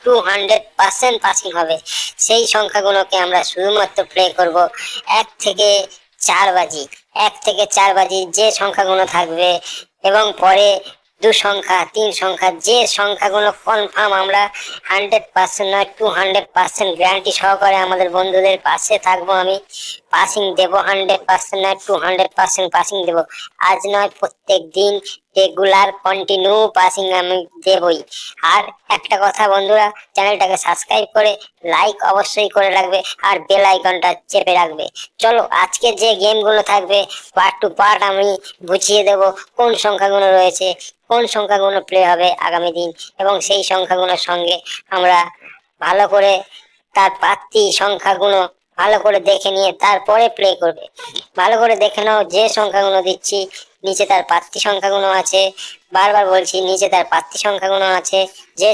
200% passing হবে। সেই সংখ্যাগুলোকে আমরা শুধুমাত্র প্লে করব 1 থেকে 4 বাজি। 1 থেকে 4 বাজি যে সংখ্যাগুলো থাকবে, এবং পরে 2 সংখ্যা 3 সংখ্যা যে সংখ্যাগুলো কনফার্ম, আমরা 100% নয় 200% গ্যারান্টি সহকারে আমাদের বন্ধুদের পাশে থাকবো। আমি পাসিং দেবো, 100% নয় 200% পাসিং দেবো। আজ নয়, প্রত্যেক দিন রেগুলার কন্টিনিউ পাসিং আমি দেবই। আর একটা কথা বন্ধুরা, চ্যানেলটাকে সাবস্ক্রাইব করে লাইক অবশ্যই করে রাখবে, আর বেল আইকনটা চেপে রাখবে। চলো, আজকে যে গেমগুলো থাকবে পার্ট টু পার্ট আমি বুঝিয়ে দেবো কোন সংখ্যাগুলো রয়েছে, কোন সংখ্যাগুলো প্লে হবে আগামী দিন, এবং সেই সংখ্যাগুলোর সঙ্গে আমরা ভালো করে তার প্রার্থী সংখ্যাগুলো ভালো করে দেখে নিয়ে তারপরে প্লে করবে। ভালো করে দেখে নাও, যে সংখ্যাগুলো দিচ্ছি নিচে তার প্রার্থী সংখ্যাগুলো আছে। বারবার বলছি, নিচে তার প্রার্থী সংখ্যাগুলো আছে। যে